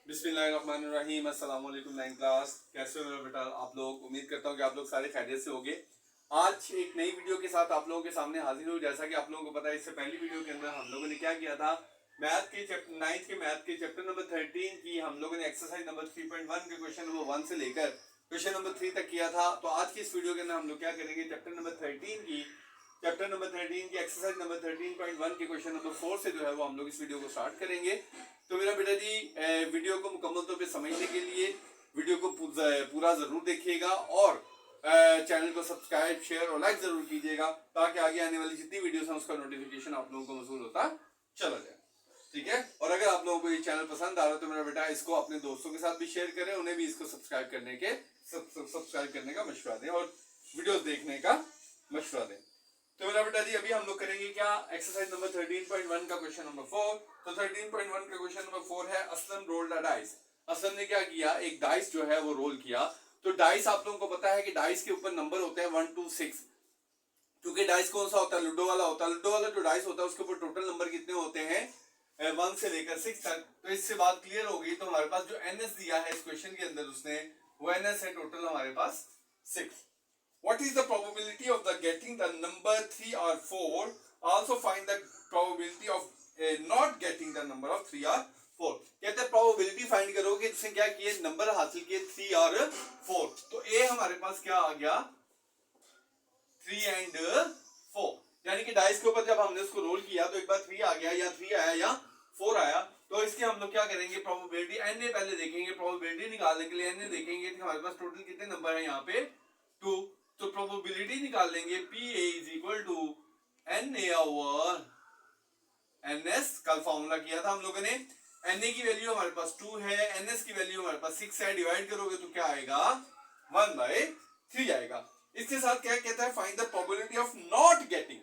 बिस्मिल्लाहिर्रहमानिर्रहीम। अस्सलाम वालेकुम नाइन क्लास, कैसे हो मेरा बेटा आप लोग। उम्मीद करता हूँ कि आप लोग सारे खैरियत से होंगे। आज एक नई वीडियो के साथ आप लोगों के सामने हाजिर हूँ। जैसा कि आप लोगों को पता है, इससे पहली वीडियो के अंदर हम लोगों ने क्या किया था, मैथ के चैप्टर 9th के मैथ के चैप्टर नंबर 13 की हम लोगों ने एक्सरसाइज नंबर 3.1 के क्वेश्चन नंबर 1 से लेकर क्वेश्चन नंबर 3 तक किया था। तो आज की इस वीडियो के अंदर हम लोग क्या करेंगे, चैप्टर नंबर 13 की एक्सरसाइज नंबर 13.1 के क्वेश्चन नंबर 4 से जो है वो हम लोग इस वीडियो को स्टार्ट करेंगे। तो मेरा बेटा जी, वीडियो को मुकम्मल तौर पे समझने के लिए वीडियो को पूरा जरूर देखिएगा और चैनल को सब्सक्राइब, शेयर और लाइक जरूर कीजिएगा, ताकि आगे आने वाली जितनी वीडियोस हैं उसका नोटिफिकेशन आप लोगों को मौसूल होता चला जाए। ठीक है। और अगर आप लोगों को ये चैनल पसंद आ रहा है तो मेरा बेटा इसको अपने दोस्तों के साथ भी शेयर करें, उन्हें भी इसको सब्सक्राइब करने का मशवरा दें और वीडियोस देखने का मशवरा दें। तो मेरा बेटा जी, अभी हम लोग करेंगे क्या, एक्सरसाइज नंबर 13.1 का क्वेश्चन नंबर 4। तो 13.1 का क्वेश्चन नंबर 4 है, असलम रोल्ड अ डाइस। असलम ने क्या किया, एक डाइस जो है वो रोल किया। तो डाइस आप लोगों को पता है कि डाइस के ऊपर नंबर होते हैं 1 to 6। क्योंकि डाइस कौन सा होता है, लूडो वाला होता है। लूडो वाला जो डाइस होता है उसके ऊपर टोटल नंबर कितने होते हैं, 1 से लेकर 6 तक। तो इससे बात क्लियर हो गई। तो हमारे पास जो एनएस दिया है इस क्वेश्चन के अंदर, उसने वो एनएस है टोटल हमारे पास 6। What is the probability of the getting the number 3 or 4? Also find the probability of not getting the number of 3 or 4. कहते हैं probability find करो कि उसने क्या किए, नंबर हासिल किए 3 और 4। तो A हमारे पास क्या आ गया, 3 and 4। यानी कि डाइस के ऊपर जब हमने उसको रोल किया तो एक बार 3 आ गया या 3 आया या 4 आया। तो इसके हम लोग क्या करेंगे, प्रोबेबिलिटी एन ए पहले देखेंगे। प्रोबेबिलिटी निकालने के लिए एन ए देखेंगे कि हमारे पास टोटल कितने नंबर है यहाँ पे 2। तो प्रोबेबिलिटी निकाल लेंगे, P A is equal to N A over N S. कल फॉर्मूला किया था हम लोगों ने। एन ए की वैल्यू हमारे पास 2 है, एन एस की वैल्यू हमारे पास 6 है। डिवाइड करोगे तो क्या आएगा, 1/3 आएगा। इसके साथ क्या कहता है, find the probability of not getting.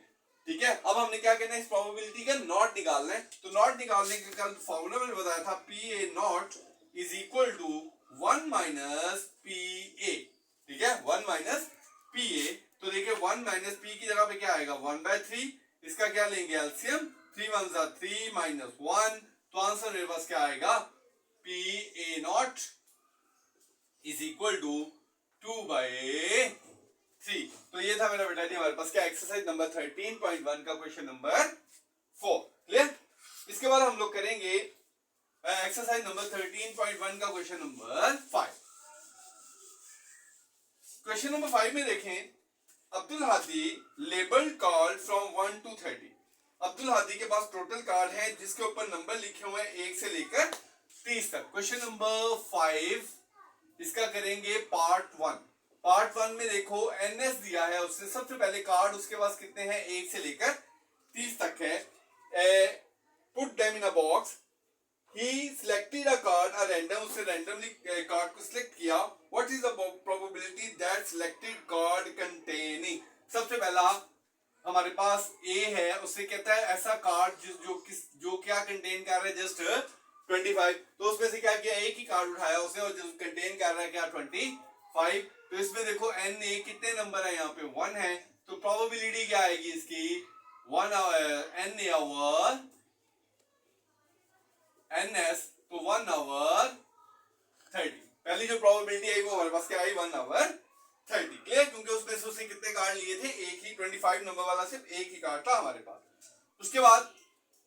ठीक है। अब हमने क्या करना है, इस प्रोबेबिलिटी का नॉट निकालना है। तो नॉट निकालने के कल फॉर्मूला मैंने बताया था, P A not is equal to 1 minus P A. ठीक है, 1 माइनस पी ए। तो देखिए 1 माइनस पी की जगह पे क्या आएगा, 1/3। इसका क्या लेंगे, एलसीएम। 3 1 जा 3 माइनस 1। तो आंसर मेरे पास क्या आएगा, P A not is equal to 2/3। तो ये था मेरा बेटा जी हमारे पास क्या, एक्सरसाइज नंबर 13.1 का क्वेश्चन नंबर 4। क्लियर। इसके बाद हम लोग करेंगे एक्सरसाइज नंबर 13.1 का क्वेश्चन नंबर 5। क्वेश्चन नंबर 5 में देखें, Abdul Hadi label card from 1 to 30। Abdul Hadi के पास टोटल कार्ड है जिसके ऊपर नंबर लिखे हुए हैं 1 से लेकर 30 तक। क्वेश्चन नंबर 5 इसका करेंगे पार्ट 1। पार्ट 1 में देखो एनएस दिया है, उसने सबसे पहले कार्ड उसके पास कितने हैं, 1 से लेकर 30 तक है। Put them in a box. He selected a card, a random, उसने randomly कार्ड को सिलेक्ट किया। What is the probability that selected card containing? सबसे पहला हमारे पास A है, उससे कहता है ऐसा कार्ड जो क्या कंटेन कर रहा है, जस्ट 25। तो उसमें से क्या किया, एक ही कार्ड उठाया उसने और जो कंटेन कर रहा है क्या, 25। तो इसमें देखो एन ए कितने नंबर है, यहाँ पे 1 है। तो प्रोबेबिलिटी क्या आएगी इसकी, 1 एन ए ओवर एनएस। तो 1/30। पहली जो प्रोबेबिलिटी आई वो हमारे पास क्या आई, 1/30। क्लियर। क्योंकि उसमें से उसने कितने कार्ड लिए थे, एक ही 25 नंबर वाला सिर्फ एक ही कार्ड था हमारे पास। उसके बाद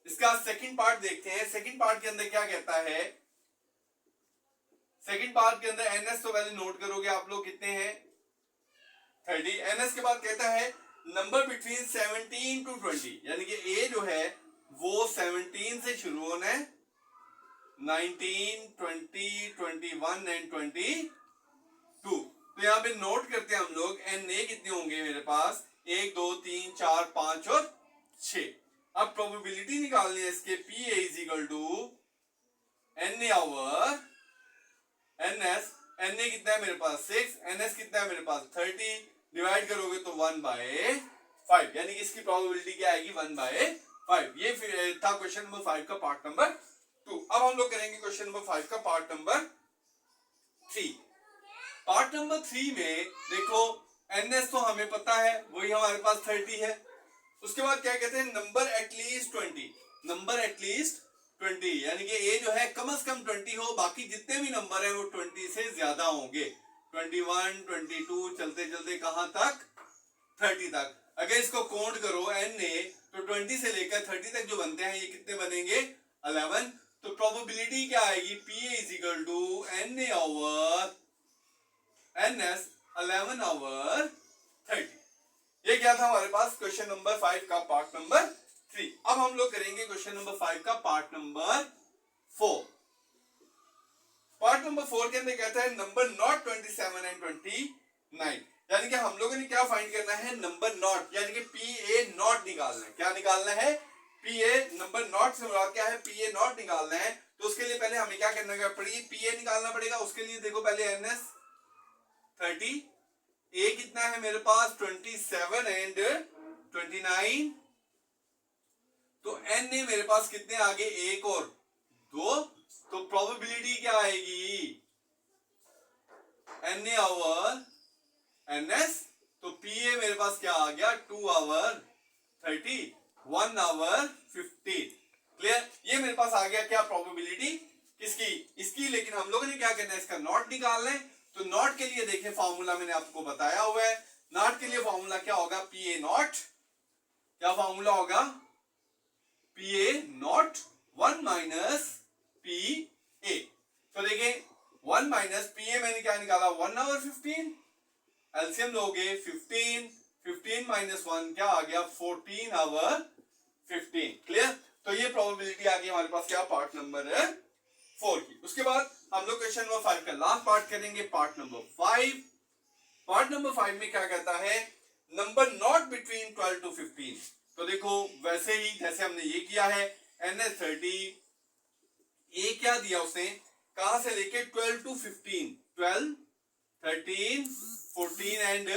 इसका सेकंड पार्ट देखते हैं। सेकंड पार्ट के अंदर क्या कहता है, सेकंड पार्ट के अंदर एनएस तो पहले नोट करोगे आप लोग कितने हैं, 30। एनएस के बाद कहता है नंबर बिटवीन 17 to 20। यानी कि ए जो है वो 17 से शुरू होना है, 19, 20, 21 एंड 22। तो यहाँ पे नोट करते हैं हम लोग, एन ए कितने होंगे मेरे पास, 1 2 3 4 5 और 6। अब प्रोबेबिलिटी निकालनी है इसके, P A is equal to N A over N S. N A कितना है मेरे पास 6, एन एस कितना है मेरे पास 30। डिवाइड करोगे तो 1/5। यानी कि इसकी प्रोबेबिलिटी क्या आएगी, 1/5। ये फिर था क्वेश्चन नंबर 5 का पार्ट नंबर 2। अब हम लोग करेंगे क्वेश्चन नंबर 5 का पार्ट नंबर 3। पार्ट नंबर 3 में देखो एनएस तो हमें पता है, वही हमारे पास 30 है। उसके बाद क्या कहते हैं, नंबर एटलीस्ट 20। नंबर एटलीस्ट 20, यानी कि ए जो है कम से कम 20 हो, बाकी जितने भी नंबर है वो 20 से ज्यादा होंगे। 21, 22 चलते चलते कहां तक, 30 तक। अगर इसको काउंट करो एन ए, तो 20 से लेकर 30 तक जो बनते हैं ये कितने बनेंगे, 11। तो प्रोबेबिलिटी क्या आएगी, P A is equal to N A over N S 11 over 30। ये क्या था हमारे पास क्वेश्चन नंबर 5 का पार्ट नंबर 3। अब हम लोग करेंगे क्वेश्चन नंबर 5 का पार्ट नंबर 4। पार्ट नंबर 4 के अंदर कहता है नंबर नॉट 27 एंड 29, यानी कि हम लोगों ने क्या फाइंड करना है, नंबर नॉट, यानी कि पी ए नॉट निकालना है। क्या निकालना है, पी ए, नंबर नॉट से मुराद क्या है, पी ए नॉट निकालना है। तो उसके लिए पहले हमें क्या करना पड़ेगी, पी ए निकालना पड़ेगा। उसके लिए देखो पहले एन एस 30, ए कितना है मेरे पास 27 एंड 29, तो एन ए मेरे पास कितने आगे, एक और दो, तो प्रोबेबिलिटी क्या आएगी, N A over N S, तो पी ए मेरे पास क्या आ गया 2 ओवर 30, 1 ओवर 15। क्लियर, ये मेरे पास आ गया क्या, प्रोबेबिलिटी किसकी, इसकी। लेकिन हम लोगों ने क्या करना है, इसका नॉट निकालना है। तो नॉट के लिए देखें फॉर्मूला मैंने आपको बताया हुआ है। नॉट के लिए फॉर्मूला क्या होगा, पी ए नॉट, क्या फॉर्मूला होगा, P A not 1 minus P ए। तो देखें 1 माइनस पी ए मैंने क्या निकाला, 1 ओवर 15, एलसीएम लोगे 15, 15 माइनस 1 क्या आ गया, 14 ओवर 15। क्लियर, तो ये प्रोबेबिलिटी आ गई हमारे पास क्या, पार्ट नंबर 4 की। उसके बाद हम लोग क्वेश्चन नंबर 5 का लास्ट पार्ट करेंगे, पार्ट नंबर 5। पार्ट नंबर 5 में क्या कहता है, नंबर नॉट बिटवीन 12 टू 15। तो देखो वैसे ही जैसे हमने ये किया है, एन एस 30, ए क्या दिया उसने, कहां से लेके 12 टू 15, 12, 13, 14 एंड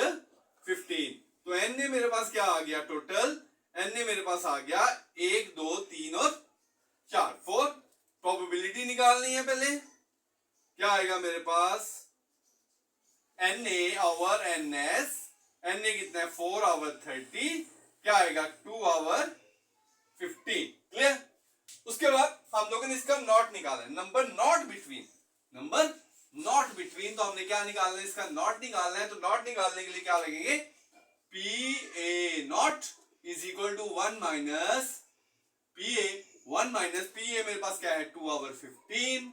15। तो एन ए मेरे पास क्या आ गया, टोटल एन ए मेरे पास आ गया 1, 2, 3 और 4, 4। प्रोबेबिलिटी निकालनी है पहले, क्या आएगा मेरे पास, N A over N S, N A कितना है 4 ओवर 30, क्या आएगा 2 ओवर 15। क्लियर, उसके बाद हम लोगों ने इसका नॉट निकाला है, number not between, number not between, तो हमने क्या निकालना है, इसका नॉट निकालना है। तो नॉट निकालने के लिए क्या लगेंगे, P A not is equal to 1 minus P A, 1 minus P A मेरे पास क्या है 2 ओवर 15।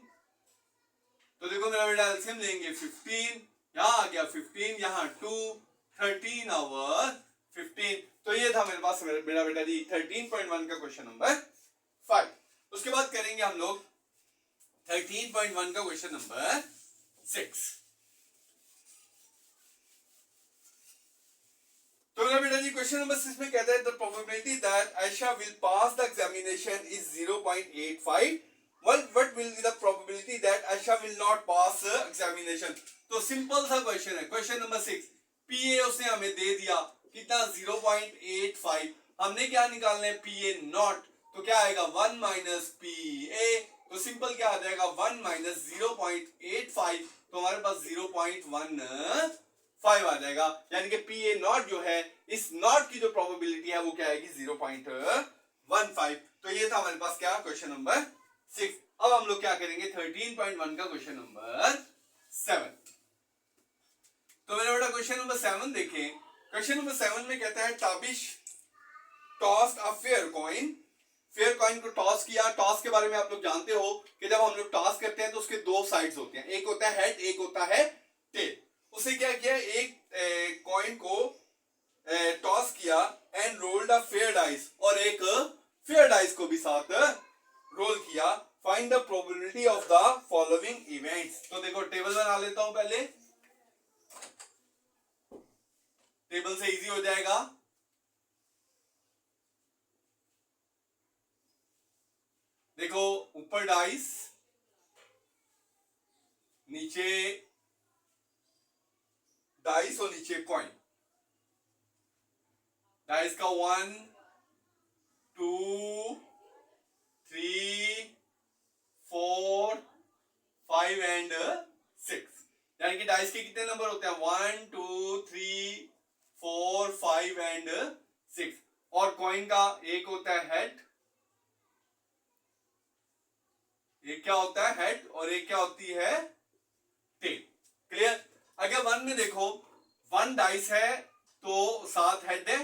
तो देखो मेरा बेटा एलसीएम लेंगे 15, यहां आ गया 15, यहां 2, 13 ओवर 15। तो ये था मेरे पास मेरा बेटा जी 13.1 का क्वेश्चन नंबर 5। उसके बाद करेंगे हम लोग 13.1 का क्वेश्चन नंबर 6। तो मेरा बेटा जी क्वेश्चन नंबर 6 में कहता है the probability that Ayesha will pass the examination is 0.85। what will be the probability that Aisha will not pass examination। तो सिंपल सा क्वेश्चन है, क्वेश्चन नंबर 6। पी ए उसने हमें दे दिया कितना 0.85, हमने क्या निकालना है, पी ए नॉट, तो क्या आएगा 1 माइनस पी ए। तो सिंपल क्या आ जाएगा 1 माइनस 0.85, तो हमारे पास 0.15 आ जाएगा। यानी कि पी ए नॉट जो है, इस नॉट की जो प्रोबेबिलिटी है वो क्या आएगी 0.15। तो ये था हमारे पास क्या क्वेश्चन नंबर 6। अब हम लोग क्या करेंगे 13.1 का क्वेश्चन नंबर 7। तो मेरा बेटा क्वेश्चन नंबर 7 देखें। क्वेश्चन नंबर 7 में कहता है Tabish tossed a fair coin. Fair coin को टॉस किया। टॉस के बारे में आप लोग जानते हो कि जब हम लोग टॉस करते हैं तो उसके दो साइड्स होते हैं, एक होता है हेड, एक होता है टेल। उसे क्या किया, एक कॉइन को टॉस किया and rolled a fair dice, और एक फेयर डाइस को भी साथ रोल किया। Find the probability of the following events. तो देखो टेबल बना लेता हूं पहले, टेबल से इजी हो जाएगा। देखो ऊपर डाइस, नीचे डाइस और नीचे कॉइन। डाइस का 1, 2, 3, 4, 5 एंड 6। यानी कि डाइस के कितने नंबर होते हैं 1, 2, 3, 4, 5 एंड 6। और कॉइन का एक होता है हेड, एक क्या होता है हेड और एक क्या होती है टेल। क्लियर। अगर 1 में देखो 1 डाइस है तो 7 हेड है,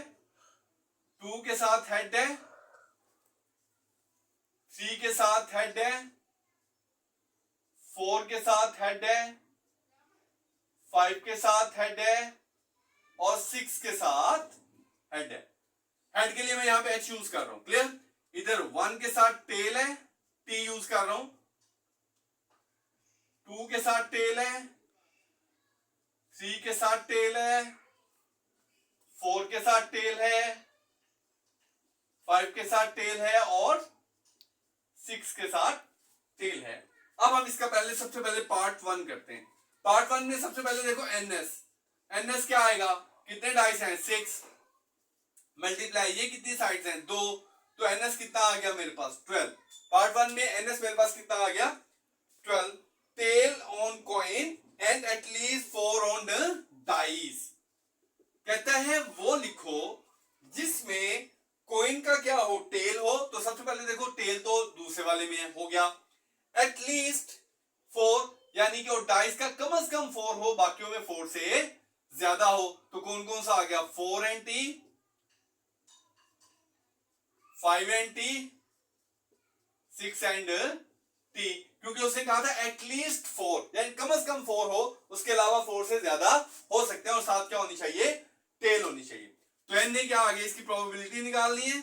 2 के साथ हेड है, 3 के साथ हेड है, 4 के साथ हेड है, 5 के साथ हेड है और 6 के साथ हेड है। हेड के लिए मैं यहां पे एच यूज कर रहा हूं। क्लियर। इधर 1 के साथ टेल है, टी यूज कर रहा हूं, 2 के साथ टेल है, 3 के साथ टेल है, 4 के साथ टेल है, 5 के साथ टेल है और 6 के साथ टेल है। अब हम इसका पहले सबसे पहले पार्ट 1 करते हैं। पार्ट 1 में सबसे पहले देखो एनएस। एनएस क्या आएगा, कितने डाइस हैं 6 मल्टीप्लाई ये कितनी साइड्स हैं 2, तो एनएस कितना आ गया मेरे पास 12। पार्ट 1 में एनएस मेरे पास कितना आ गया 12। Tail on coin and at least 4 on the dice. कहता है वो लिखो जिसमें कॉइन का क्या हो टेल हो, तो सबसे पहले देखो टेल तो दूसरे वाले में हो गया, एटलीस्ट 4 यानी कि वो डाइस का कम से कम 4 हो, बाकियों में 4 से ज्यादा हो। तो कौन कौन सा आ गया 4 and T, 5 and T, 6 and T, क्योंकि उसने कहा था एटलीस्ट 4 यानी कम से कम 4 हो, उसके अलावा 4 से ज्यादा हो सकते हैं और साथ क्या होनी चाहिए टेल होनी चाहिए। तो एन ने क्या आ गया, इसकी प्रोबेबिलिटी निकालनी है।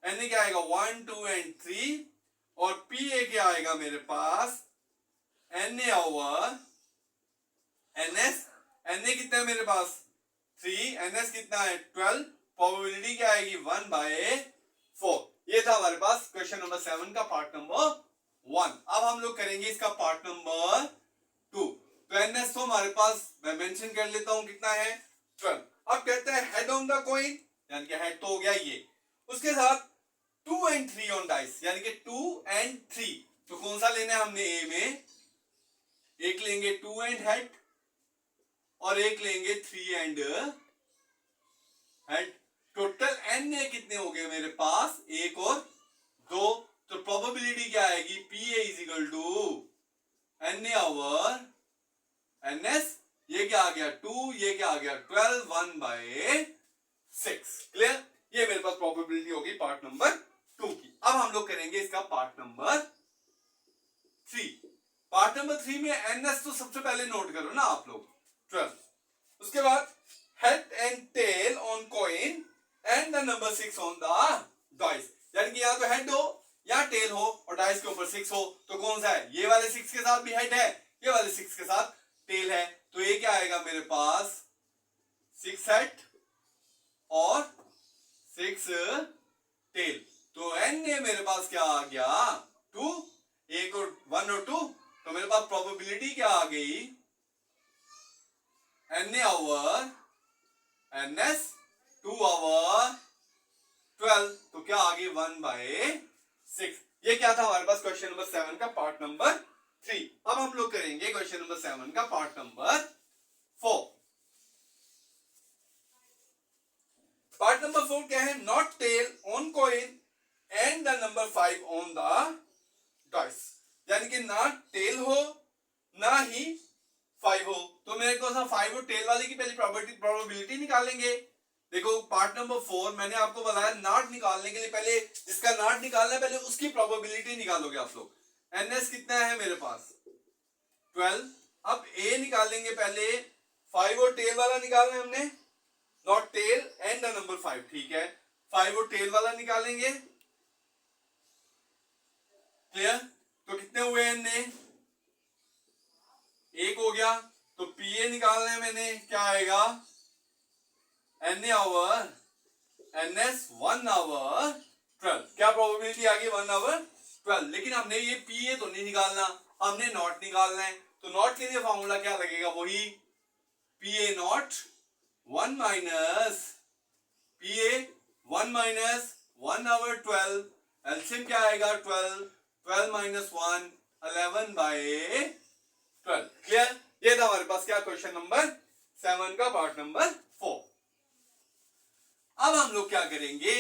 एन ने क्या आएगा 1 2 एंड 3 और पी ए क्या आएगा मेरे पास N A over N S. N A कितना है मेरे पास 3, एन एस कितना है 12, प्रोबेबिलिटी क्या आएगी 1/4। ये था हमारे पास क्वेश्चन नंबर 7 का पार्ट नंबर 1। अब हम लोग करेंगे इसका पार्ट नंबर 2। तो एन एस तो हमारे पास मैं मेंशन कर लेता हूं कितना है 12। अब कहते हैं हेड ऑन द कॉइन यानी कि हेड तो हो गया ये, उसके साथ 2 एंड 3 ऑन डाइस यानी कि 2 एंड 3। तो कौन सा लेना है हमने ए में, एक लेंगे 2 एंड हेड और एक लेंगे 3 and head. Total N A कितने हो गए मेरे पास 1 और 2, तो प्रोबेबिलिटी क्या आएगी P A is equal to N A over N S. ये क्या आ गया 2, ये क्या आ गया 12, 1/6। क्लियर। ये मेरे पास प्रोबेबिलिटी होगी पार्ट नंबर 2 की। अब हम लोग करेंगे इसका पार्ट नंबर 3। पार्ट नंबर 3 में एनएस तो सबसे पहले नोट करो ना आप लोग 12, उसके बाद head and tail on coin and the number 6 on the dice, यानी कि या तो हेड हो या टेल हो और डाइस के ऊपर 6 हो। तो कौन सा है, ये वाले 6 के साथ भी हेड है, ये वाले 6 के साथ टेल है। तो ये क्या आएगा मेरे पास 6 हेड और 6 टेल। तो एन ए मेरे पास क्या आ गया 2, 1 और 1 और 2, तो मेरे पास प्रोबेबिलिटी क्या आ गई N A over N S 2 over 12, तो क्या आ गई 1/6। ये क्या था हमारे पास क्वेश्चन नंबर 7 का पार्ट नंबर 3। अब हम लोग करेंगे क्वेश्चन नंबर 7 का पार्ट नंबर 4। पार्ट नंबर 4 क्या है, not tail on coin and the number 5 on the dice, यानी कि ना टेल हो ना ही 5 हो। तो मेरे को 5 और टेल वाले की पहले प्रोबेबिलिटी निकालेंगे। देखो पार्ट नंबर 4 मैंने आपको बताया नॉट निकालने के लिए पहले जिसका नॉट निकालना है पहले उसकी प्रोबेबिलिटी निकालोगे आप लोग। एनएस कितना है मेरे पास 12। अब ए निकालेंगे पहले, 5 और टेल वाला निकालना है हमने, not tail and the number 5, ठीक है 5 और टेल वाला निकालेंगे। क्लियर। तो कितने हुए एन एक हो गया, तो पी ए निकालना है मैंने, क्या आएगा N A over N S 1/12। क्या प्रोबेबिलिटी आ गई 1/12, लेकिन हमने ये पी ए तो नहीं निकालना, हमने नॉट निकालना है। तो नॉट के लिए फॉर्मूला क्या लगेगा, वही P A not 1 minus P A 1 minus 1/12, LCM क्या आएगा 12, 12 माइनस 1 11/12। क्लियर। ये था हमारे पास क्या क्वेश्चन नंबर 7 का पार्ट नंबर 4। अब हम लोग क्या करेंगे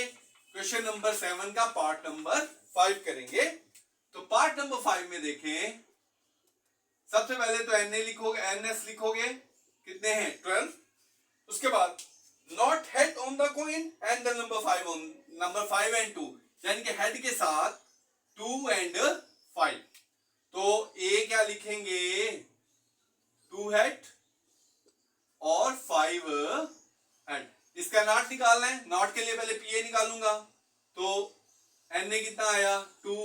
क्वेश्चन नंबर 7 का पार्ट नंबर 5 करेंगे। तो पार्ट नंबर 5 में देखें, सबसे पहले तो एन ए लिखोगे, एनएस लिखोगे, कितने हैं 12। उसके बाद not head on the coin and the number 5 on number 5 and 2, यानी कि हेड के साथ 2 एंड 5। तो ए क्या लिखेंगे 2 हेड और 5 हेड। इसका नॉट निकालना है, नॉट के लिए पहले पीए निकालूंगा। तो एन ए कितना आया 2,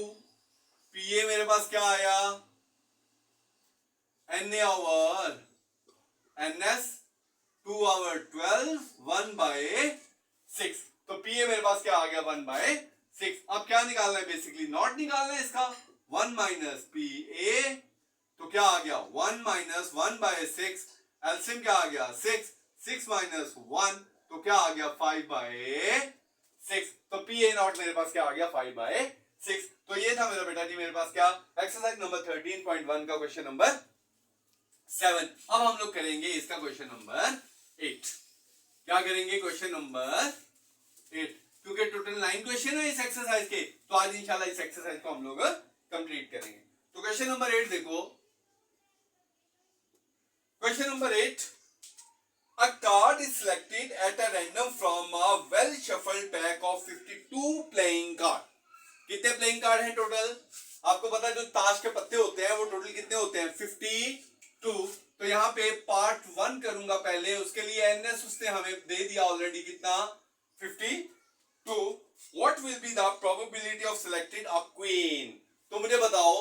पीए मेरे पास क्या आया N A over N S 2 over 12 1/6। तो पीए मेरे पास क्या आ गया 1/6। अब क्या निकालना है, बेसिकली नॉट निकालना है इसका 1 माइनस पी ए। तो क्या आ गया 1 माइनस 1/6, एलसीएम क्या आ गया 6, 6 माइनस 1, तो क्या आ गया 5/6। तो पी ए नॉट मेरे पास क्या आ गया 5/6। तो ये था मेरा बेटा जी मेरे पास क्या एक्सरसाइज नंबर 13.1 का क्वेश्चन नंबर 7। अब हम लोग करेंगे इसका क्वेश्चन नंबर 8। क्या करेंगे क्वेश्चन नंबर 8, क्योंकि टोटल 9 क्वेश्चन है इस एक्सरसाइज के, तो आज इंशाल्लाह इस एक्सरसाइज को हम लोग कंप्लीट करेंगे। तो क्वेश्चन नंबर 8 देखो, question number 8, a card is selected at a random from a well shuffled pack of 52 playing card। कितने प्लेइंग कार्ड हैं टोटल, आपको पता है जो ताश के पत्ते होते हैं वो टोटल कितने होते हैं 52। तो यहाँ पे पार्ट 1 करूंगा पहले, उसके लिए एनएस उसने हमें दे दिया ऑलरेडी कितना 52। What will be the probability of selected a queen. तो मुझे बताओ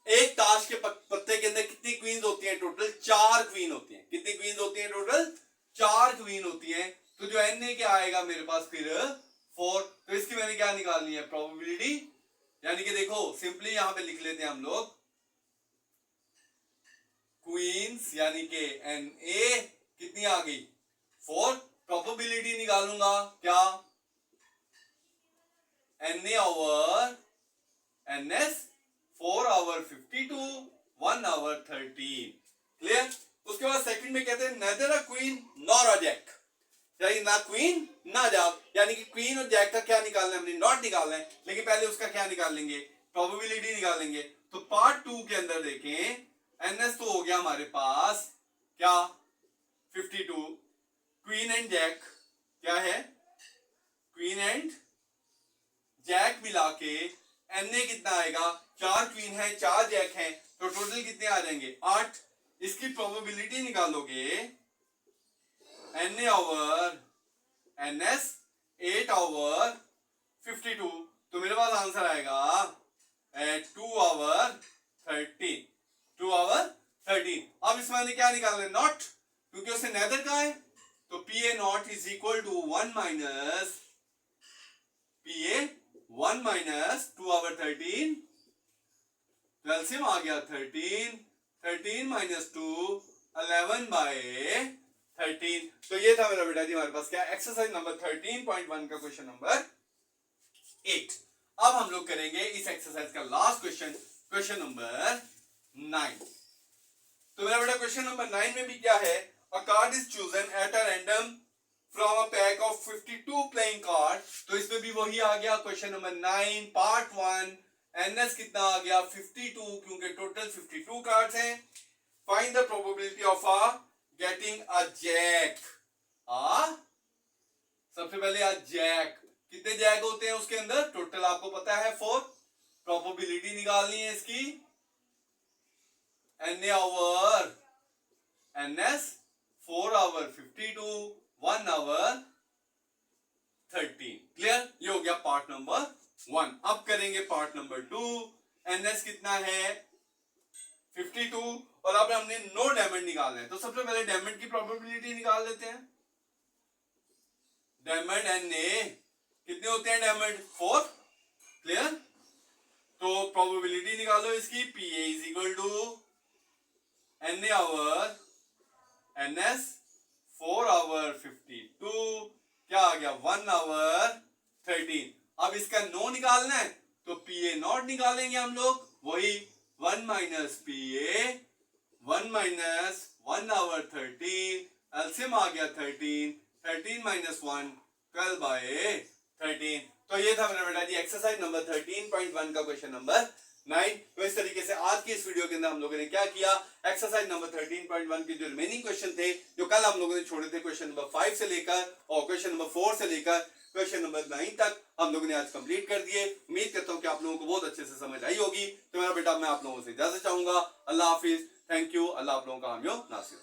एक ताश के पत्ते के अंदर कितनी क्वींस होती हैं, टोटल 4 क्वीन होती हैं। कितनी क्वींस होती हैं टोटल 4 क्वीन होती हैं। तो जो एन ए क्या आएगा मेरे पास फिर 4। तो इसकी मैंने क्या निकालनी है प्रोबेबिलिटी, यानी कि देखो सिंपली यहां पे लिख लेते हैं हम लोग क्वींस, यानी कि एन ए कितनी आ गई 4। प्रोबेबिलिटी निकालूंगा क्या N A over N S 4 over 52 1 over 13। Clear. उसके बाद सेकंड में कहते हैं neither a queen nor a jack, यानी ना क्वीन ना जैक, यानी कि क्वीन और जैक का क्या निकालना है हमने नॉट निकालना है, लेकिन पहले उसका क्या निकालेंगे प्रोबेबिलिटी निकालेंगे। तो पार्ट 2 के अंदर देखें एनएस तो हो गया हमारे पास क्या 52, क्वीन एंड जैक क्या है क्वीन एंड जैक मिला के एनए कितना आएगा 4 क्वीन है 4 जैक है, तो टोटल कितने आ जाएंगे 8। इसकी प्रोबेबिलिटी निकालोगे N A over N S 8 over 52, तो मेरे पास आंसर आएगा 2 ओवर 13, 2 ओवर 13। अब इसमें मैंने क्या निकालना है नॉट, क्योंकि उससे नेदर का है, तो P A not is equal to 1 minus P A 1 minus 2 over 13, तो एलसीएम आ गया 13, 13 माइनस 2 11/13। तो ये था मेरा बेटा जी हमारे पास क्या एक्सरसाइज नंबर 13.1 का क्वेश्चन नंबर 8। अब हम लोग करेंगे इस एक्सरसाइज का लास्ट क्वेश्चन, क्वेश्चन नंबर 9। तो मेरा बेटा क्वेश्चन नंबर 9 में भी क्या है, अ card is chosen at a random from a pack of 52 playing card. तो इसमें भी वही आ गया क्वेश्चन नंबर 9 पार्ट 1, एनएस कितना आ गया 52, क्योंकि टोटल 52 कार्ड्स हैं। Find the probability of getting a jack. सबसे पहले आ जैक, कितने जैक होते हैं उसके अंदर टोटल आपको पता है 4। प्रोबेबिलिटी निकालनी है इसकी N A over N S 4 over 52 1 over 13। Clear, ये हो गया पार्ट नंबर 1। अब करेंगे पार्ट नंबर 2। एनएस कितना है 52 और अब हमने नो डायमंड निकालना है, तो सबसे पहले डायमंड की प्रोबेबिलिटी निकाल लेते हैं। डायमंड एन ए कितने होते हैं डायमंड 4। क्लियर, तो प्रोबेबिलिटी निकालो इसकी P A is equal to N A over N S 4 over 52, क्या आ गया 1 ओवर 13। अब इसका नो निकालना है तो पी ए नॉट निकालेंगे हम लोग, वही 1 minus P A 1 minus 1 over 13, LCM आ गया 13, 13 माइनस 1 12/13। तो ये था मेरा बेटा जी एक्सरसाइज नंबर 13.1 का क्वेश्चन नंबर 9। तो इस तरीके से आज की इस वीडियो के अंदर हम लोगों ने क्या किया, एक्सरसाइज नंबर 13.1 के जो रिमेनिंग क्वेश्चन थे, जो कल हम लोगों ने छोड़े थे क्वेश्चन नंबर 5 से लेकर और क्वेश्चन नंबर 4 से लेकर क्वेश्चन नंबर 9 तक हम लोगों ने आज कंप्लीट कर दिए। उम्मीद करता हूं कि आप लोगों को बहुत अच्छे से समझ आई होगी। तो मेरा बेटा मैं आप लोगों से इजाजत चाहूंगा। अल्लाह हाफिज, थैंक यू। अल्लाह आप लोगों का हामी हो नासिर।